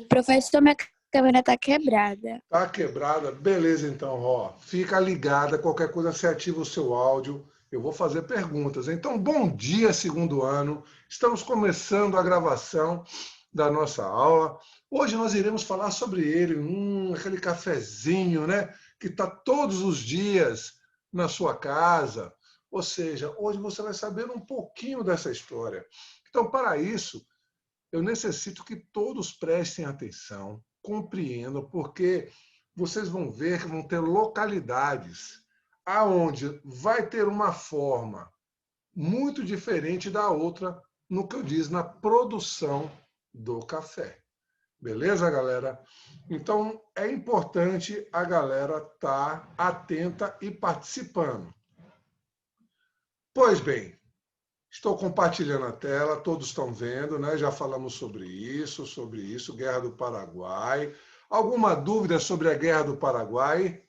Professor, minha câmera tá quebrada. Tá quebrada? Beleza, então, ó. Fica ligada, qualquer coisa você ativa o seu áudio. Eu vou fazer perguntas. Então, bom dia, segundo ano. Estamos começando a gravação da nossa aula. Hoje nós iremos falar sobre ele, aquele cafezinho, né? Que está todos os dias na sua casa. Ou seja, hoje você vai saber um pouquinho dessa história. Então, para isso, eu necessito que todos prestem atenção, compreendam, porque vocês vão ver que vão ter localidades aonde vai ter uma forma muito diferente da outra no que eu disse na produção do café. Beleza, galera? Então, é importante a galera estar atenta e participando. Pois bem, estou compartilhando a tela, todos estão vendo, né? Já falamos sobre isso, Guerra do Paraguai. Alguma dúvida sobre a Guerra do Paraguai?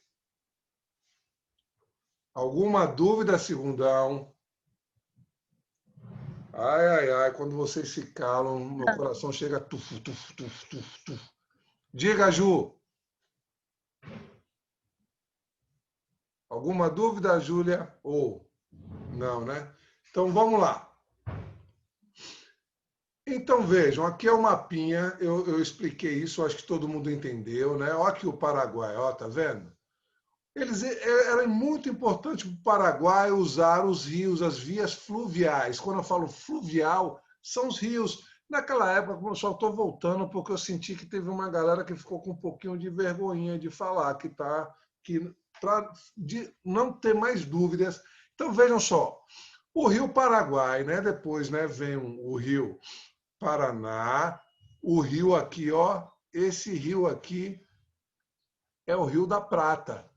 Alguma dúvida, segundão? Ai, ai, ai, quando vocês se calam, meu coração chega tuf, tuf, tuf, tuf, tuf. Diga, Ju. Alguma dúvida, Júlia? Ou não, né? Então vamos lá. Então vejam, aqui é o mapinha, eu expliquei isso, acho que todo mundo entendeu, né? Olha aqui o Paraguai, ó, tá vendo? Era muito importante para o Paraguai usar os rios, as vias fluviais. Quando eu falo fluvial, são os rios. Naquela época, eu só estou voltando porque eu senti que teve uma galera que ficou com um pouquinho de vergonhinha de falar, para não ter mais dúvidas. Então vejam só, o Rio Paraguai, né? Depois, né, vem o Rio Paraná, o rio aqui, ó, esse rio aqui é o Rio da Prata.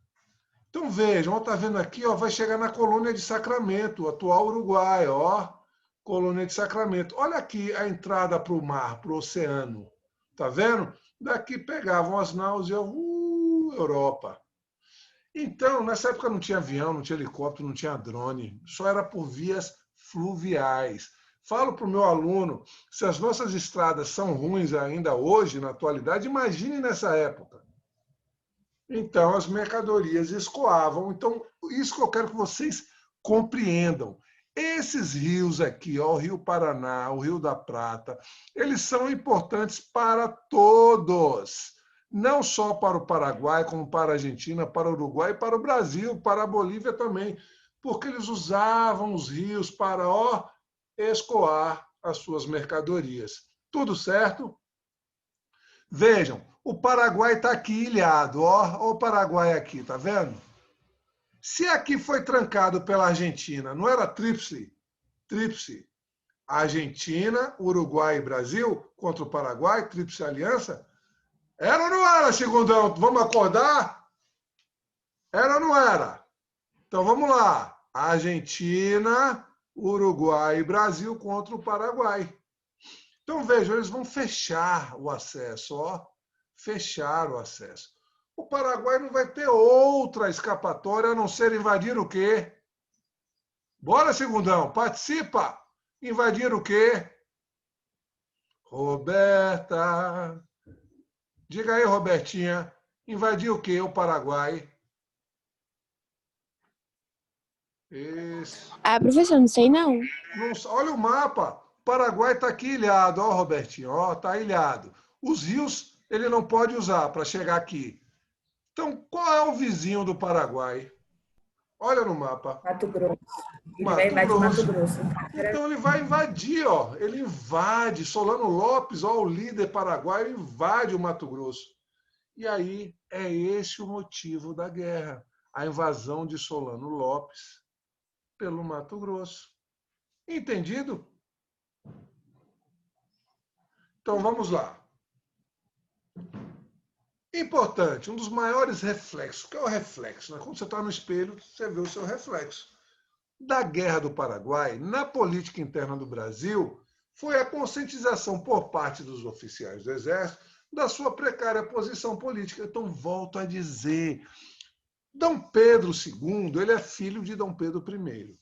Então vejam, está vendo aqui, ó, vai chegar na colônia de Sacramento, atual Uruguai, ó, colônia de Sacramento. Olha aqui a entrada para o mar, para o oceano. Tá vendo? Daqui pegavam as naus e Europa. Então, nessa época não tinha avião, não tinha helicóptero, não tinha drone, só era por vias fluviais. Falo para o meu aluno, se as nossas estradas são ruins ainda hoje, na atualidade, imagine nessa época. Então, as mercadorias escoavam. Então, isso que eu quero que vocês compreendam. Esses rios aqui, ó, o Rio Paraná, o Rio da Prata, eles são importantes para todos. Não só para o Paraguai, como para a Argentina, para o Uruguai, para o Brasil, para a Bolívia também. Porque eles usavam os rios para, ó, escoar as suas mercadorias. Tudo certo? Vejam, o Paraguai está aqui ilhado, ó o Paraguai aqui, tá vendo? Se aqui foi trancado pela Argentina, não era tríplice? Tríplice. Argentina, Uruguai e Brasil contra o Paraguai, tríplice aliança? Era ou não era, segundão? Vamos acordar? Era ou não era? Então vamos lá. Argentina, Uruguai e Brasil contra o Paraguai. Então vejam, eles vão fechar o acesso, ó. Fechar o acesso. O Paraguai não vai ter outra escapatória a não ser invadir o quê? Bora, segundão, participa! Invadir o quê? Roberta. Diga aí, Robertinha. Invadir o quê, o Paraguai? Esse. Ah, professor, não sei não. Olha o mapa. O Paraguai está aqui ilhado, ó, Robertinho, ó, está ilhado. Os rios ele não pode usar para chegar aqui. Então, qual é o vizinho do Paraguai? Olha no mapa. Mato Grosso. Ele vai Mato invadir Mato Grosso. Grosso. Então ele vai invadir, ó. Ele invade. Solano Lopes, ó, o líder paraguaio, invade o Mato Grosso. E aí é esse o motivo da guerra. A invasão de Solano Lopes pelo Mato Grosso. Entendido? Então vamos lá. Importante, um dos maiores reflexos. O que é o reflexo? Quando você está no espelho, você vê o seu reflexo. Da Guerra do Paraguai, na política interna do Brasil, foi a conscientização por parte dos oficiais do Exército da sua precária posição política. Então, volto a dizer, Dom Pedro II, ele é filho de Dom Pedro I.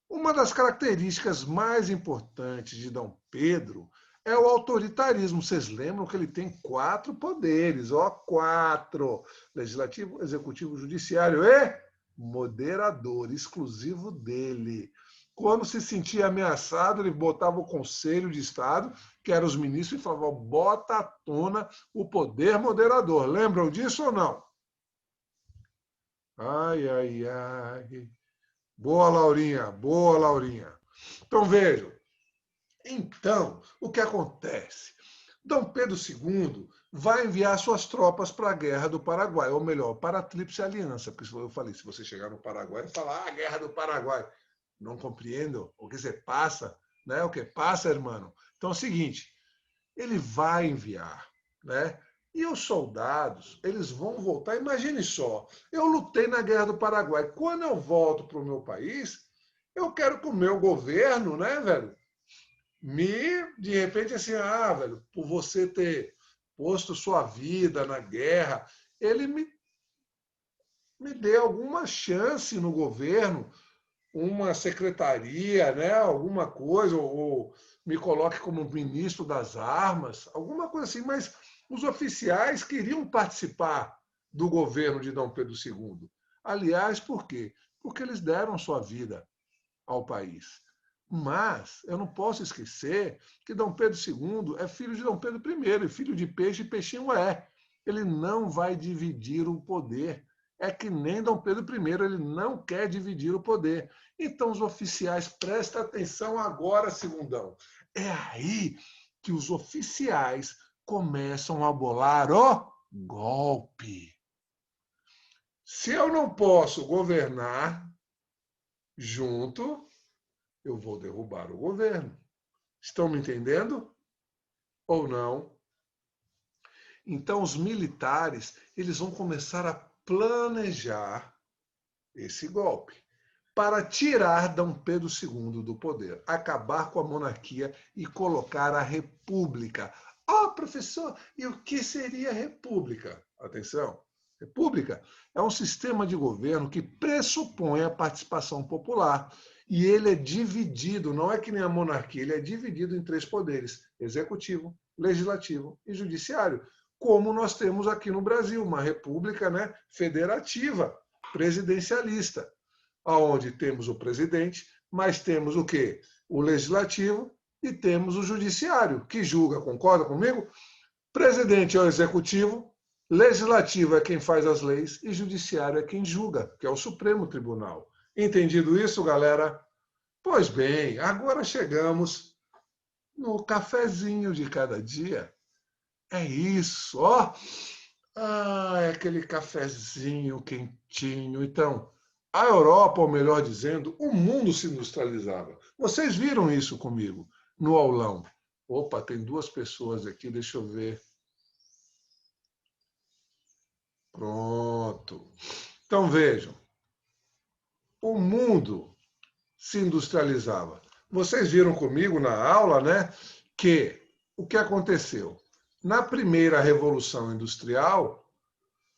Uma das características mais importantes de Dom Pedro é o autoritarismo. Vocês lembram que ele tem 4 poderes, ó, 4. Legislativo, executivo, judiciário e moderador, exclusivo dele. Quando se sentia ameaçado, ele botava o Conselho de Estado, que eram os ministros, e falava, bota à tona o poder moderador. Lembram disso ou não? Ai, ai, ai. Boa, Laurinha, boa, Laurinha. Então, vejam. Então, o que acontece? Dom Pedro II vai enviar suas tropas para a Guerra do Paraguai, ou melhor, para a Tríplice Aliança, porque eu falei, se você chegar no Paraguai e falar, a Guerra do Paraguai, não compreendo o que você passa, né? O que passa, irmão? Então é o seguinte, ele vai enviar, né? E os soldados, eles vão voltar. Imagine só, eu lutei na Guerra do Paraguai. Quando eu volto para o meu país, eu quero que o meu governo, né, velho, de repente, assim, velho, por você ter posto sua vida na guerra, ele me dê alguma chance no governo, uma secretaria, né, alguma coisa, ou me coloque como ministro das armas, alguma coisa assim. Mas os oficiais queriam participar do governo de Dom Pedro II. Aliás, por quê? Porque eles deram sua vida ao país. Mas eu não posso esquecer que Dom Pedro II é filho de Dom Pedro I, e filho de peixe, peixinho é. Ele não vai dividir o poder. É que nem Dom Pedro I, ele não quer dividir o poder. Então, os oficiais, prestem atenção agora, segundão. É aí que os oficiais começam a bolar o golpe. Se eu não posso governar junto, eu vou derrubar o governo. Estão me entendendo? Ou não? Então, os militares, eles vão começar a planejar esse golpe para tirar Dom Pedro II do poder, acabar com a monarquia e colocar a república. Professor, e o que seria a república? Atenção, república é um sistema de governo que pressupõe a participação popular. E ele é dividido, não é que nem a monarquia, ele é dividido em 3 poderes: executivo, legislativo e judiciário, como nós temos aqui no Brasil, uma república, né, federativa, presidencialista, onde temos o presidente, mas temos o quê? O legislativo e temos o judiciário, que julga, concorda comigo? Presidente é o executivo, legislativo é quem faz as leis e judiciário é quem julga, que é o Supremo Tribunal. Entendido isso, galera? Pois bem, agora chegamos no cafezinho de cada dia. É isso, ó. É aquele cafezinho quentinho. Então, a Europa, ou melhor dizendo, o mundo se industrializava. Vocês viram isso comigo no aulão. Opa, tem 2 pessoas aqui, deixa eu ver. Pronto. Então, vejam. O mundo se industrializava. Vocês viram comigo na aula, né, que o que aconteceu? Na primeira Revolução Industrial,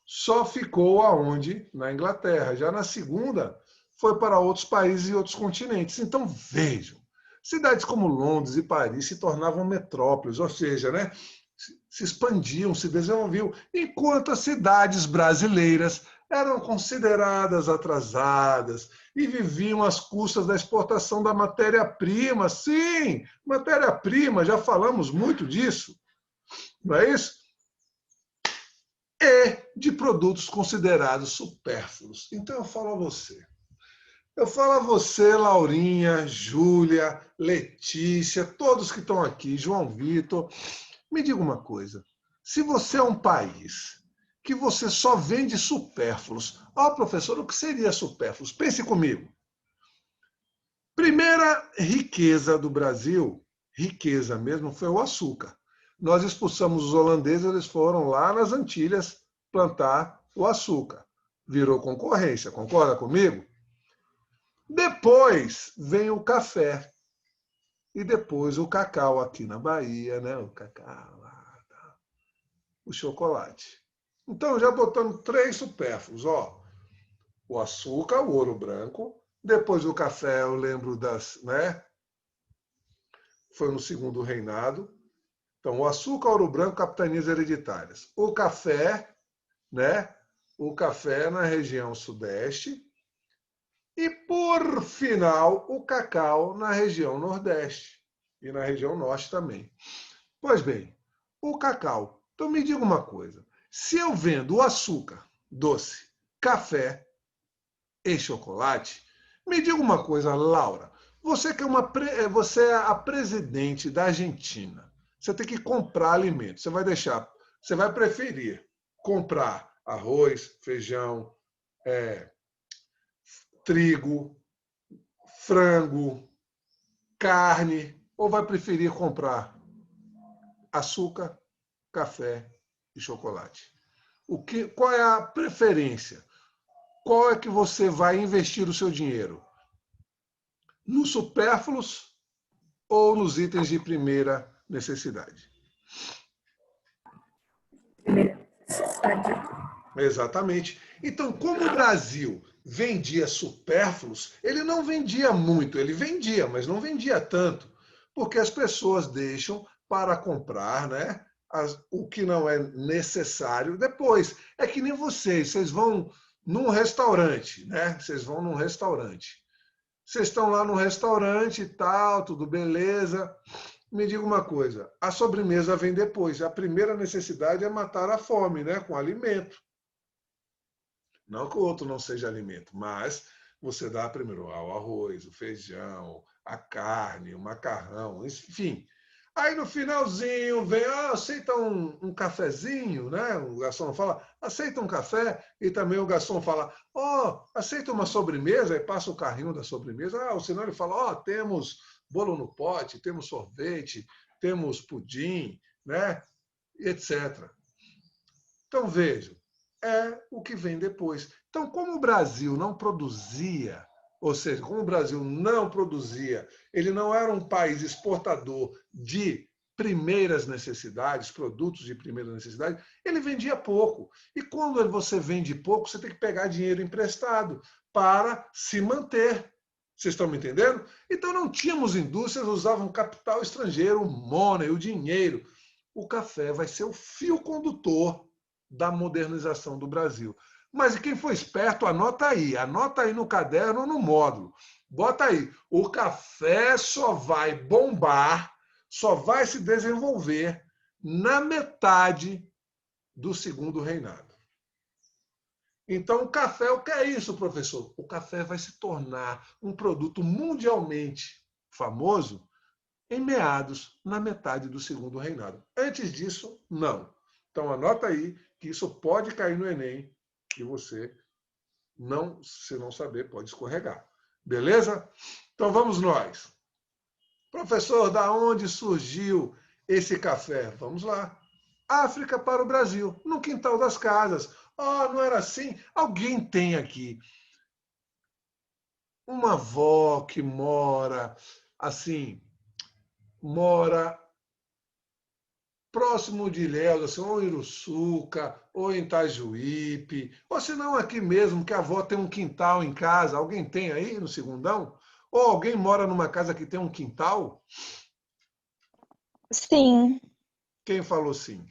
só ficou aonde? Na Inglaterra. Já na segunda, foi para outros países e outros continentes. Então, vejam, cidades como Londres e Paris se tornavam metrópoles, ou seja, né, se expandiam, se desenvolviam, enquanto as cidades brasileiras eram consideradas atrasadas e viviam às custas da exportação da matéria-prima. Sim, matéria-prima, já falamos muito disso, não é isso? E de produtos considerados supérfluos. Então eu falo a você, Laurinha, Júlia, Letícia, todos que estão aqui, João Vitor, me diga uma coisa. Se você é um país que você só vende supérfluos, professor, o que seria supérfluos? Pense comigo. Primeira riqueza do Brasil, riqueza mesmo, foi o açúcar. Nós expulsamos os holandeses, eles foram lá nas Antilhas plantar o açúcar. Virou concorrência, concorda comigo? Depois vem o café. E depois o cacau aqui na Bahia, né? O cacau, o chocolate. Então, já botando 3 supérfluos, ó. O açúcar, o ouro branco. Depois o café, eu lembro das, né? Foi no segundo reinado. Então, o açúcar, ouro branco, capitanias hereditárias. O café, né? O café na região sudeste. E, por final, o cacau na região nordeste e na região norte também. Pois bem, o cacau. Então, me diga uma coisa. Se eu vendo o açúcar, doce, café e chocolate, me diga uma coisa, Laura. Você que você é a presidente da Argentina. Você tem que comprar alimentos. Você vai preferir comprar arroz, feijão, trigo, frango, carne, ou vai preferir comprar açúcar, café e chocolate? Qual é a preferência? Qual é que você vai investir o seu dinheiro? Nos supérfluos ou nos itens de primeira necessidade? Primeira necessidade. Exatamente. Então, como o Brasil vendia supérfluos, ele não vendia muito, ele vendia, mas não vendia tanto, porque as pessoas deixam para comprar, né, o que não é necessário depois. É que nem vocês vão num restaurante, né? Vocês vão num restaurante. Vocês estão lá no restaurante e tal, tudo beleza. Me diga uma coisa, a sobremesa vem depois. A primeira necessidade é matar a fome, né, com alimento. Não que o outro não seja alimento, mas você dá primeiro o arroz, o feijão, a carne, o macarrão, enfim. Aí no finalzinho vem, aceita um cafezinho, né? O garçom fala, aceita um café, e também o garçom fala, aceita uma sobremesa, e passa o carrinho da sobremesa, ou senão ele fala, temos bolo no pote, temos sorvete, temos pudim, né? Etc. Então vejam, é o que vem depois. Então, como o Brasil não produzia, ou seja, como o Brasil não produzia, ele não era um país exportador de primeiras necessidades, produtos de primeira necessidade, ele vendia pouco. E quando você vende pouco, você tem que pegar dinheiro emprestado para se manter. Vocês estão me entendendo? Então não tínhamos indústrias, usavam capital estrangeiro, o money, o dinheiro. O café vai ser o fio condutor da modernização do Brasil. Mas quem for esperto, anota aí no caderno ou no módulo. Bota aí, o café só vai bombar, só vai se desenvolver na metade do segundo reinado. Então, o café, o que é isso, professor? O café vai se tornar um produto mundialmente famoso em meados, na metade do segundo reinado. Antes disso, não. Então, anota aí que isso pode cair no Enem e você, não, se não saber, pode escorregar. Beleza? Então, vamos nós. Professor, da onde surgiu esse café? Vamos lá. África para o Brasil, no quintal das casas. Não era assim? Alguém tem aqui uma avó que mora próximo de Ilhéus, assim, ou em Uruçuca, ou em Itajuípe, ou se não aqui mesmo, que a avó tem um quintal em casa. Alguém tem aí no segundão? Ou alguém mora numa casa que tem um quintal? Sim, Quem falou sim?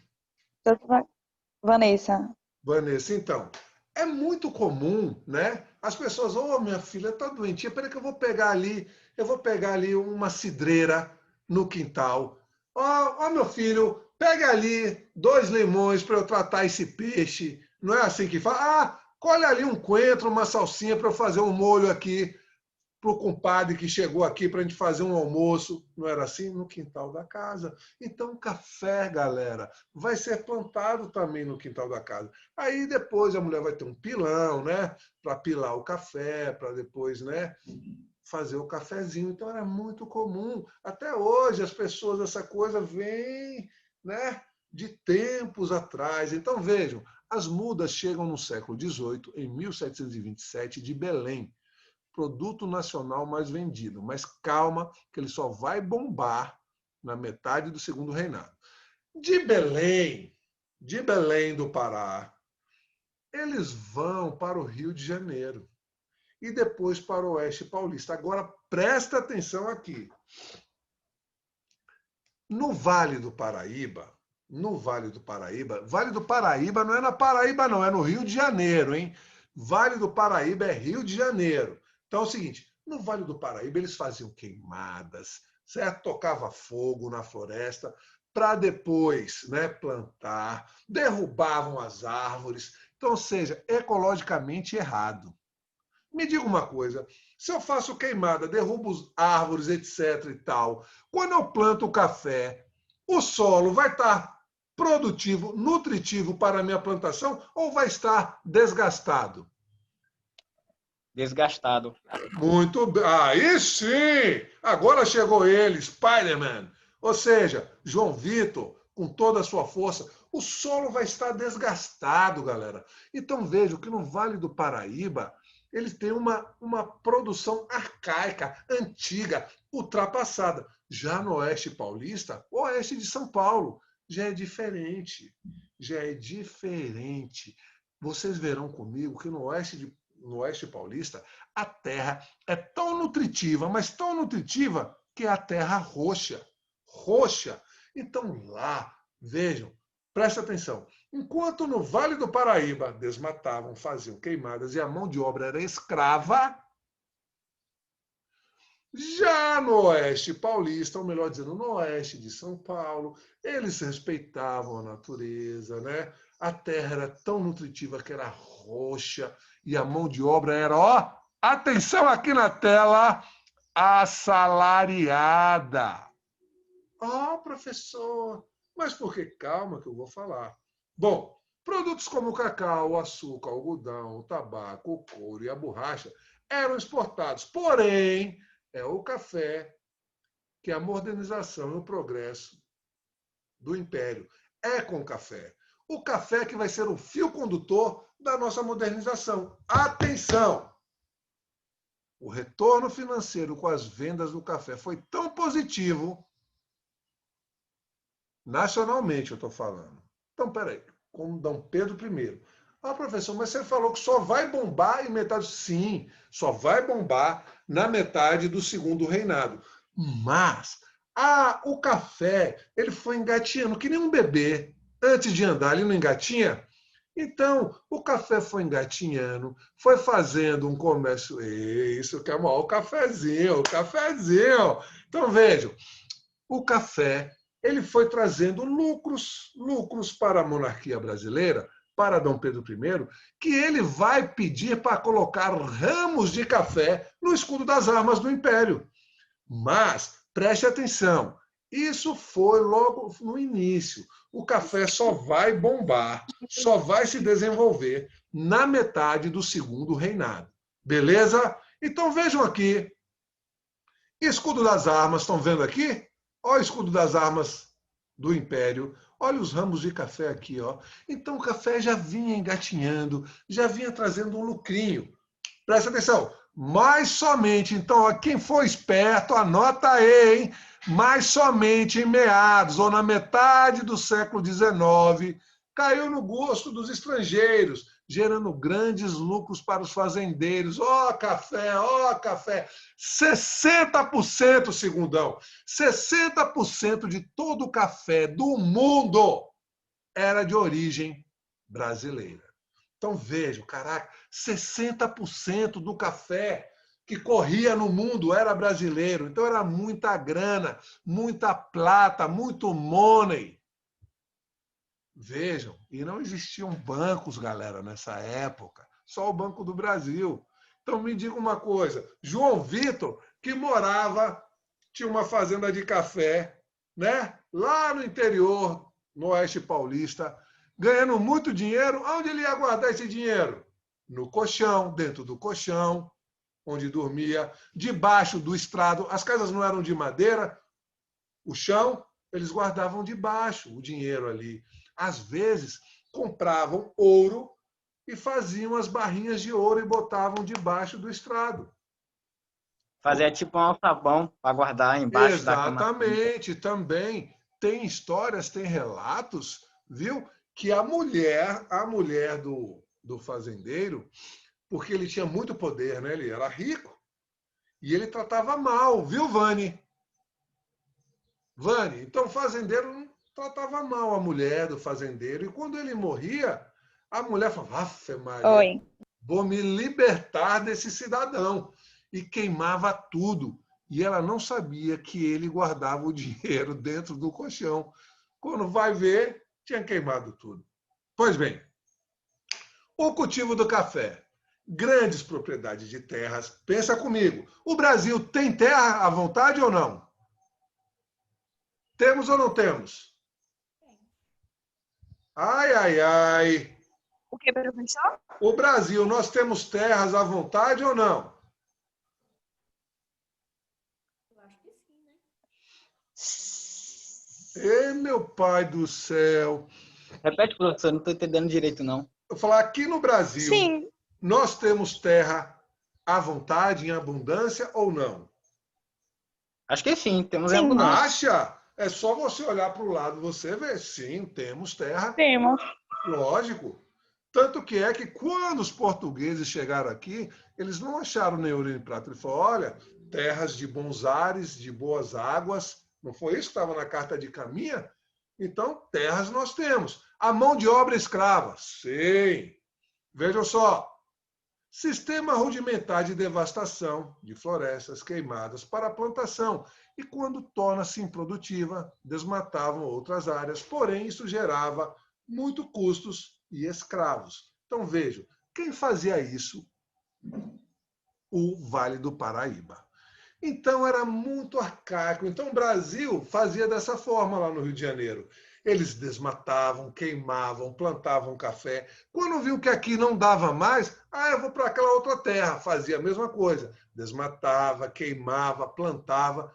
Vanessa. Vanessa, então, é muito comum, né? As pessoas, minha filha está doentinha, peraí que eu vou pegar ali uma cidreira no quintal. Meu filho, pega ali 2 limões para eu tratar esse peixe. Não é assim que fala? Colhe ali um coentro, uma salsinha para eu fazer um molho aqui para o compadre que chegou aqui para a gente fazer um almoço. Não era assim? No quintal da casa. Então, café, galera, vai ser plantado também no quintal da casa. Aí depois a mulher vai ter um pilão, né? Para pilar o café, para depois, né? Fazer o cafezinho. Então, era muito comum. Até hoje, as pessoas, essa coisa vem, né? De tempos atrás. Então, vejam, as mudas chegam no século XVIII, em 1727, de Belém, produto nacional mais vendido. Mas calma, que ele só vai bombar na metade do segundo reinado. De Belém do Pará, eles vão para o Rio de Janeiro e depois para o Oeste Paulista. Agora, presta atenção aqui. No Vale do Paraíba, Vale do Paraíba não é na Paraíba, não, é no Rio de Janeiro, hein? Vale do Paraíba é Rio de Janeiro. Então é o seguinte, no Vale do Paraíba eles faziam queimadas, certo? Tocava fogo na floresta para depois, né, plantar, derrubavam as árvores. Então, ou seja, ecologicamente errado. Me diga uma coisa, se eu faço queimada, derrubo as árvores, etc e tal, quando eu planto o café, o solo vai estar produtivo, nutritivo para a minha plantação ou vai estar desgastado? Desgastado. Muito bem. Aí sim! Agora chegou ele, Spider-Man. Ou seja, João Vitor, com toda a sua força, o solo vai estar desgastado, galera. Então veja que no Vale do Paraíba, eles têm uma produção arcaica, antiga, ultrapassada. Já no Oeste Paulista, Oeste de São Paulo, já é diferente. Já é diferente. Vocês verão comigo que no Oeste Paulista, a terra é tão nutritiva, mas tão nutritiva, que é a terra roxa. Roxa. Então lá, vejam, presta atenção. Enquanto no Vale do Paraíba desmatavam, faziam queimadas e a mão de obra era escrava, já no Oeste Paulista, ou melhor dizendo, no Oeste de São Paulo, eles respeitavam a natureza, né? A terra era tão nutritiva que era roxa e a mão de obra era, ó, atenção aqui na tela, assalariada. Ó, professor, mas por que? Calma que eu vou falar. Bom, produtos como o cacau, o açúcar, o algodão, o tabaco, o couro e a borracha eram exportados. Porém, é o café que a modernização e o progresso do império é com o café. O café que vai ser o fio condutor da nossa modernização. Atenção! O retorno financeiro com as vendas do café foi tão positivo, nacionalmente eu estou falando. Então, peraí, como Dom Pedro I. Ah, professor, mas você falou que só vai bombar em metade. Sim, só vai bombar na metade do segundo reinado. Mas o café, ele foi engatinhando, que nem um bebê. Antes de andar, ele não engatinha? Então, o café foi engatinhando, foi fazendo um comércio. Isso que é o cafezinho, o cafezinho. Então, vejam, o café ele foi trazendo lucros para a monarquia brasileira, para Dom Pedro I, que ele vai pedir para colocar ramos de café no escudo das armas do Império. Mas, preste atenção, isso foi logo no início. O café só vai bombar, só vai se desenvolver na metade do segundo reinado. Beleza? Então vejam aqui. Escudo das armas, estão vendo aqui? Olha o escudo das armas do Império. Olha os ramos de café aqui, ó. Então o café já vinha engatinhando, já vinha trazendo um lucrinho. Presta atenção. Mas somente, então, ó, quem for esperto, anota aí, hein? Mas somente em meados ou na metade do século XIX, caiu no gosto dos estrangeiros, gerando grandes lucros para os fazendeiros. Ó, café, ó, café. 60%, segundão, 60% de todo o café do mundo era de origem brasileira. Então vejam, caraca, 60% do café que corria no mundo era brasileiro. Então era muita grana, muita plata, muito money. Vejam, e não existiam bancos, galera, nessa época. Só o Banco do Brasil. Então me diga uma coisa, João Vitor, que morava, tinha uma fazenda de café, né? Lá no interior, no Oeste Paulista, ganhando muito dinheiro, onde ele ia guardar esse dinheiro? No colchão, dentro do colchão, onde dormia, debaixo do estrado. As casas não eram de madeira, o chão, eles guardavam debaixo o dinheiro ali. Às vezes, compravam ouro e faziam as barrinhas de ouro e botavam debaixo do estrado. Fazia tipo um alçapão para guardar embaixo da cama. Exatamente, também tem histórias, tem relatos, viu? Que a mulher do fazendeiro, porque ele tinha muito poder, né? Ele era rico e ele tratava mal, viu, Vani? Vani, então o fazendeiro não tratava mal a mulher do fazendeiro. E quando ele morria, a mulher falava, Ave Maria, Oi. vou me libertar desse cidadão. E queimava tudo. E ela não sabia que ele guardava o dinheiro dentro do colchão. Quando vai ver, tinha queimado tudo. Pois bem, o cultivo do café. Grandes propriedades de terras. Pensa comigo, o Brasil tem terra à vontade ou não? Temos ou não temos? Ai, ai, ai. O que, professor? O Brasil, nós temos terras à vontade ou não? Eu acho que sim, né? Ei, meu pai do céu. Repete, professor, não estou entendendo direito, não. Eu vou falar, aqui no Brasil, Sim. nós temos terra à vontade, em abundância ou não? Acho que sim, temos em Sim. abundância. Acha? É só você olhar para o lado, você vê. Sim, temos terra, Temos. lógico. Tanto que é que quando os portugueses chegaram aqui, eles não acharam nem ouro nem prata. Ele falou, olha, terras de bons ares, de boas águas. Não foi isso que estava na carta de Caminha? Então, terras nós temos. A mão de obra escrava. Sim. Vejam só. Sistema rudimentar de devastação de florestas queimadas para a plantação. E quando torna-se improdutiva, desmatavam outras áreas. Porém, isso gerava muito custos e escravos. Então, vejam, quem fazia isso? O Vale do Paraíba. Então, era muito arcaico. Então, o Brasil fazia dessa forma lá no Rio de Janeiro. Eles desmatavam, queimavam, plantavam café. Quando viu que aqui não dava mais, eu vou para aquela outra terra. Fazia a mesma coisa. Desmatava, queimava, plantava.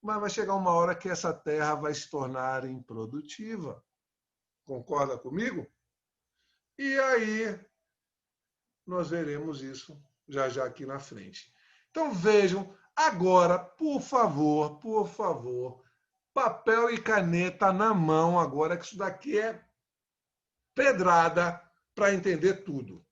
Mas vai chegar uma hora que essa terra vai se tornar improdutiva. Concorda comigo? E aí nós veremos isso já já aqui na frente. Então vejam, agora, por favor, papel e caneta na mão agora, que isso daqui é pedrada para entender tudo.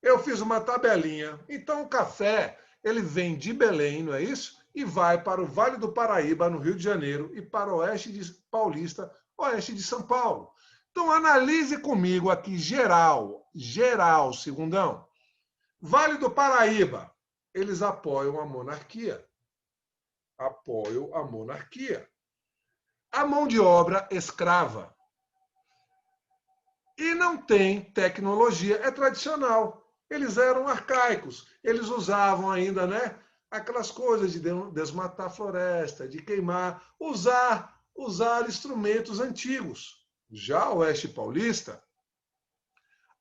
Eu fiz uma tabelinha. Então o café, ele vem de Belém, não é isso? E vai para o Vale do Paraíba, no Rio de Janeiro, e para o oeste de Paulista, oeste de São Paulo. Então, analise comigo aqui, geral, segundão. Vale do Paraíba, eles apoiam a monarquia. Apoiam a monarquia. A mão de obra escrava. E não tem tecnologia, é tradicional. Eles eram arcaicos, eles usavam ainda, né, aquelas coisas de desmatar a floresta, de queimar, usar instrumentos antigos. Já o Oeste Paulista,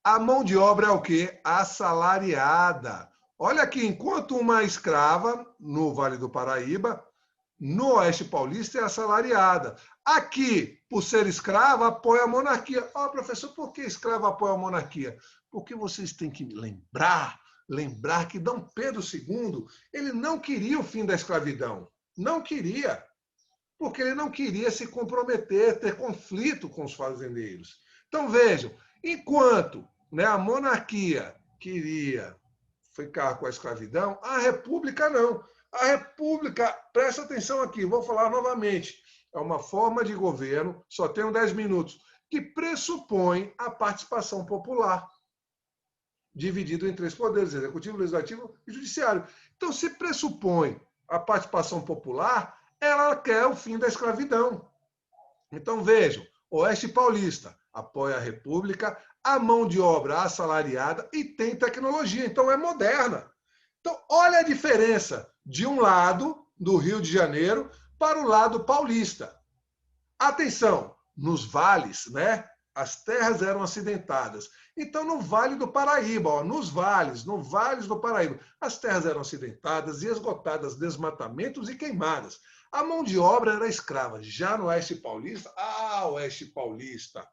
a mão de obra é o quê? Assalariada. Olha aqui, enquanto uma escrava no Vale do Paraíba, no Oeste Paulista é assalariada. Aqui, por ser escrava, apoia a monarquia. Professor, por que escrava apoia a monarquia? Porque vocês têm que lembrar que D. Pedro II, ele não queria o fim da escravidão. Não queria. Porque ele não queria se comprometer, ter conflito com os fazendeiros. Então, vejam, enquanto, né, a monarquia queria ficar com a escravidão, a república não. A república, presta atenção aqui, vou falar novamente, é uma forma de governo, só tenho 10 minutos, que pressupõe a participação popular, dividido em 3 poderes, executivo, legislativo e judiciário. Então, se pressupõe a participação popular, ela quer o fim da escravidão. Então, vejam, Oeste Paulista apoia a república, a mão de obra assalariada e tem tecnologia, então é moderna. Então, olha a diferença de um lado do Rio de Janeiro para o lado paulista. Atenção, nos vales, né? As terras eram acidentadas. Então, no Vale do Paraíba, nos vales do Paraíba, as terras eram acidentadas e esgotadas, desmatamentos e queimadas. A mão de obra era escrava. Já no Oeste Paulista, Oeste Paulista,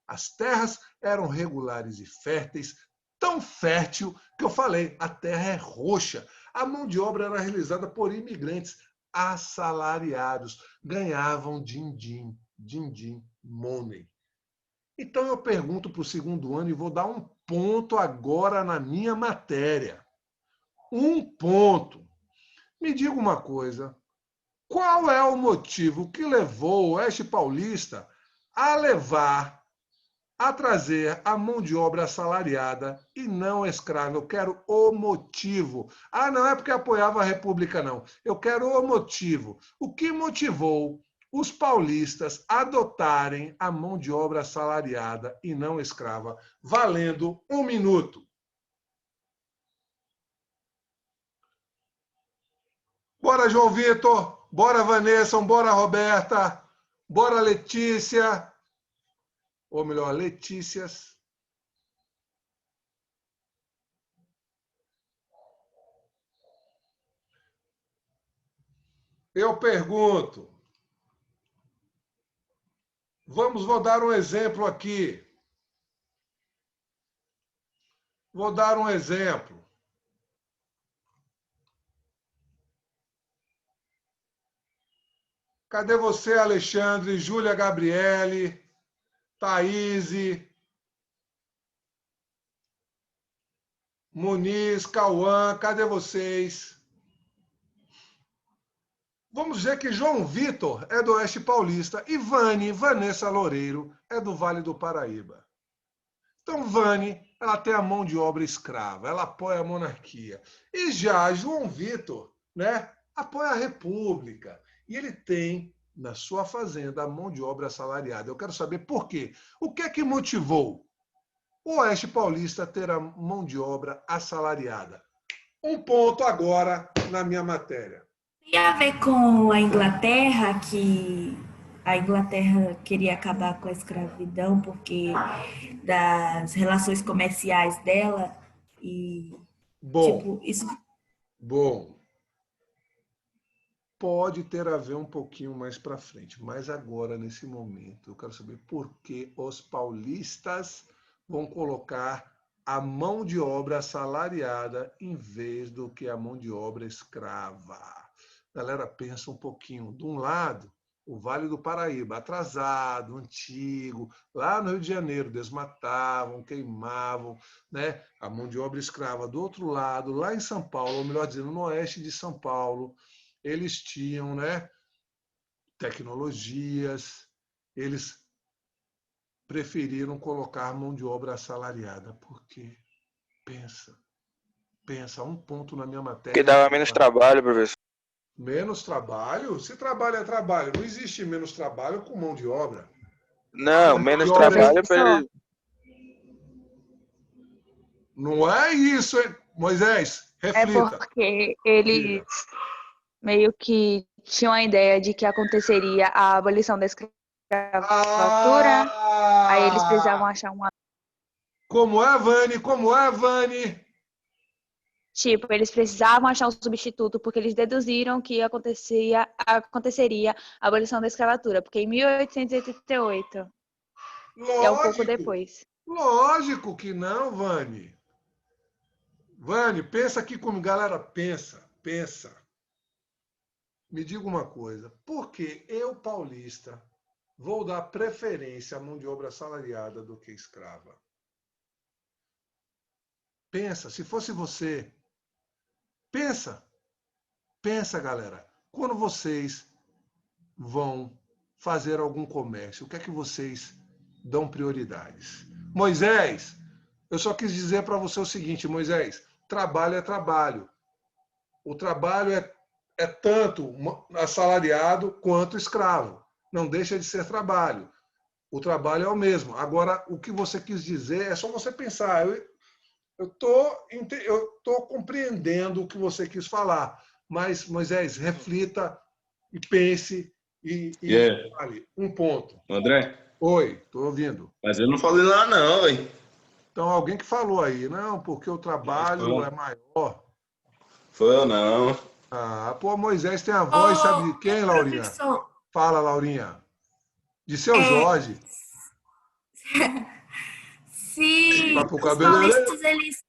as terras eram regulares e férteis, tão fértil que eu falei, a terra é roxa. A mão de obra era realizada por imigrantes assalariados, ganhavam din-din money. Então eu pergunto para o segundo ano e vou dar um ponto agora na minha matéria. Um ponto. Me diga uma coisa. Qual é o motivo que levou o Oeste Paulista a trazer a mão de obra assalariada e não escrava? Eu quero o motivo. Ah, não é porque apoiava a República, não. Eu quero o motivo. O que motivou os paulistas a adotarem a mão de obra assalariada e não escrava? Valendo 1 minuto. Bora, João Vitor. Bora, Vanessa. Bora, Roberta. Bora, Letícia. Ou melhor, Letícias. Eu pergunto. Vou dar um exemplo aqui. Vou dar um exemplo. Cadê você, Alexandre, Júlia Gabriele, Thaís, Muniz, Cauã, cadê vocês? Vamos dizer que João Vitor é do Oeste Paulista e Vanessa Loureiro, é do Vale do Paraíba. Então, Vani, ela tem a mão de obra escrava, ela apoia a monarquia. E já João Vitor, né, apoia a República. E ele tem, na sua fazenda, a mão de obra assalariada. Eu quero saber por quê. O que é que motivou o Oeste Paulista a ter a mão de obra assalariada? 1 ponto agora na minha matéria. Tem a ver com a Inglaterra, que a Inglaterra queria acabar com a escravidão porque das relações comerciais dela e, Bom, tipo, isso bom. Pode ter a ver um pouquinho mais para frente, mas agora, nesse momento, eu quero saber por que os paulistas vão colocar a mão de obra assalariada em vez do que a mão de obra escrava. Galera, pensa um pouquinho. De um lado, o Vale do Paraíba, atrasado, antigo, lá no Rio de Janeiro, desmatavam, queimavam, né? A mão de obra escrava. Do outro lado, lá em São Paulo, ou melhor dizendo, no oeste de São Paulo, eles tinham, né, tecnologias, eles preferiram colocar mão de obra assalariada, porque pensa, 1 ponto na minha matéria. Que dava menos trabalho, professor. Menos trabalho? Se trabalho é trabalho, não existe menos trabalho com mão de obra. Não, menos Professor, trabalho para ele. Não é isso, hein? Moisés, É reflita. porque eles meio que tinham a ideia de que aconteceria a abolição da escravatura. Aí eles precisavam achar uma. Como é, Vani? Como é, Vani? Tipo, eles precisavam achar um substituto, porque eles deduziram que aconteceria a abolição da escravatura, porque em 1888, que é um pouco depois. Lógico que não, Vani. Vani, pensa aqui como galera, pensa. Me diga uma coisa, por que eu, paulista, vou dar preferência à mão de obra assalariada do que escrava? Pensa, se fosse você, pensa, galera, quando vocês vão fazer algum comércio, o que é que vocês dão prioridades? Moisés, eu só quis dizer para você o seguinte, Moisés, trabalho é trabalho. O trabalho é tanto assalariado quanto escravo. Não deixa de ser trabalho. O trabalho é o mesmo. Agora, o que você quis dizer é só você pensar. Eu estou compreendendo o que você quis falar. Mas, Moisés, reflita e pense e fale. 1 ponto. André? Oi, estou ouvindo. Mas eu não falei lá não, velho. Então, alguém que falou aí, não, porque o trabalho é maior. Foi eu não. Ah, pô, Moisés tem a voz, sabe de quem, Laurinha? Professor, Fala, Laurinha. De seu Jorge. se Papo os cabeleireiro. paulistas eles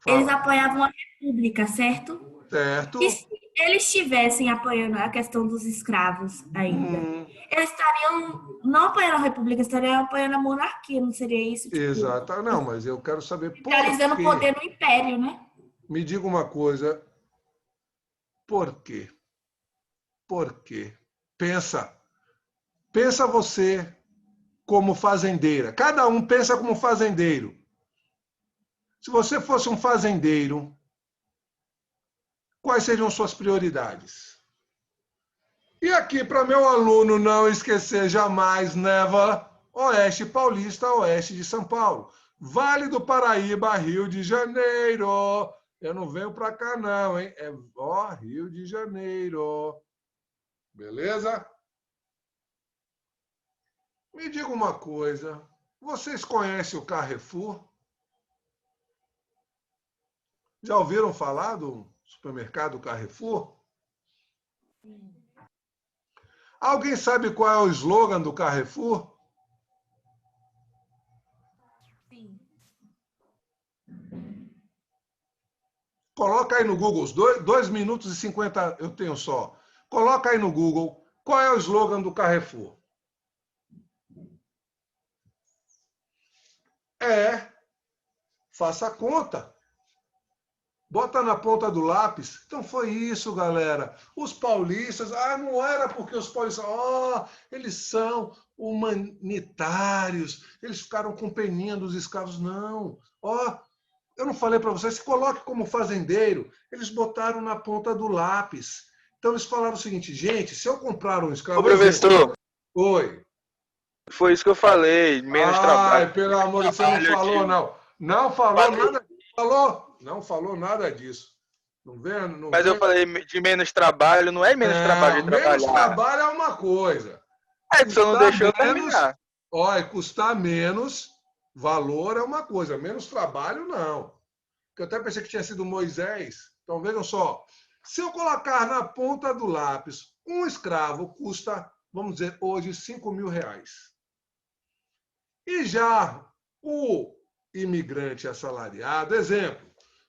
Fala. apoiavam a República, certo? Certo. E se eles estivessem apoiando a questão dos escravos ainda, eles estariam não apoiando a República, estariam apoiando a monarquia, não seria isso? Tipo, Exato. Não, mas eu quero saber por centralizando o quê. poder no império, né? Me diga uma coisa. Por quê? Por quê? Pensa você como fazendeira. Cada um pensa como fazendeiro. Se você fosse um fazendeiro, quais seriam suas prioridades? E aqui, para meu aluno não esquecer jamais, never, Oeste Paulista, Oeste de São Paulo. Vale do Paraíba, Rio de Janeiro. Eu não venho para cá não, hein? É Rio de Janeiro. Beleza? Me diga uma coisa. Vocês conhecem o Carrefour? Já ouviram falar do supermercado Carrefour? Alguém sabe qual é o slogan do Carrefour? Sim. Coloca aí no Google, 2 minutos e 50 eu tenho só. Coloca aí no Google, qual é o slogan do Carrefour? Faça a conta. Bota na ponta do lápis. Então foi isso, galera. Os paulistas, não era porque os paulistas, eles são humanitários, eles ficaram com peninha dos escravos. Não. Eu não falei para vocês, se coloque como fazendeiro, eles botaram na ponta do lápis. Então eles falaram o seguinte, gente, se eu comprar um escravo... Ô, professor, Oi. foi isso que eu falei, menos trabalho. Pelo amor de Deus, você não falou, não. Não falou nada. Não falou nada disso. Não vendo? Mas eu falei de menos trabalho, não é menos trabalho de trabalhar. Menos trabalho é uma coisa. É que você não deixou eu terminar. Custar menos valor é uma coisa, menos trabalho não. Eu até pensei que tinha sido Moisés. Então vejam só, se eu colocar na ponta do lápis, um escravo custa, vamos dizer, hoje R$5.000. E já o imigrante assalariado, exemplo,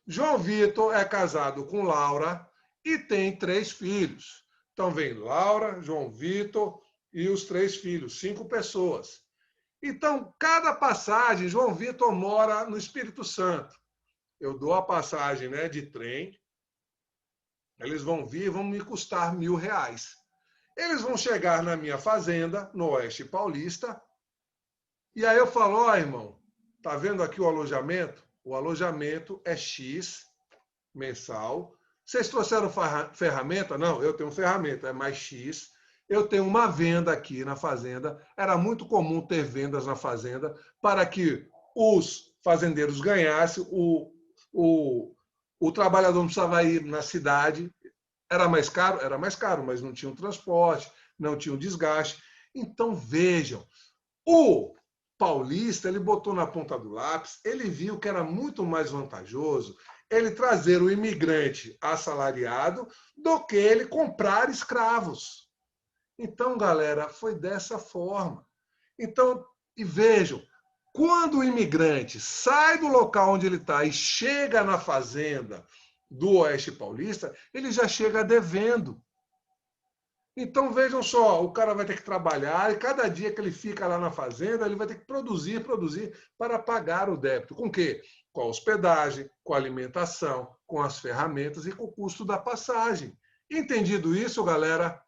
João Vitor é casado com Laura e tem 3 filhos. Então vem Laura, João Vitor e os 3 filhos, 5 pessoas. Então, cada passagem, João Vitor mora no Espírito Santo. Eu dou a passagem, né, de trem, eles vão vir, vão me custar R$1.000. Eles vão chegar na minha fazenda, no Oeste Paulista, e aí eu falo, irmão, tá vendo aqui o alojamento? O alojamento é X mensal. Vocês trouxeram ferramenta? Não, eu tenho ferramenta, é mais X. Eu tenho uma venda aqui na fazenda. Era muito comum ter vendas na fazenda para que os fazendeiros ganhassem, o trabalhador não precisava ir na cidade. Era mais caro? Era mais caro, mas não tinha um transporte, não tinha um desgaste. Então, vejam, o paulista, ele botou na ponta do lápis, ele viu que era muito mais vantajoso ele trazer o imigrante assalariado do que ele comprar escravos. Então, galera, foi dessa forma. Então, e vejam, quando o imigrante sai do local onde ele está e chega na fazenda do Oeste Paulista, ele já chega devendo. Então, vejam só, o cara vai ter que trabalhar e cada dia que ele fica lá na fazenda, ele vai ter que produzir para pagar o débito. Com o quê? Com a hospedagem, com a alimentação, com as ferramentas e com o custo da passagem. Entendido isso, galera?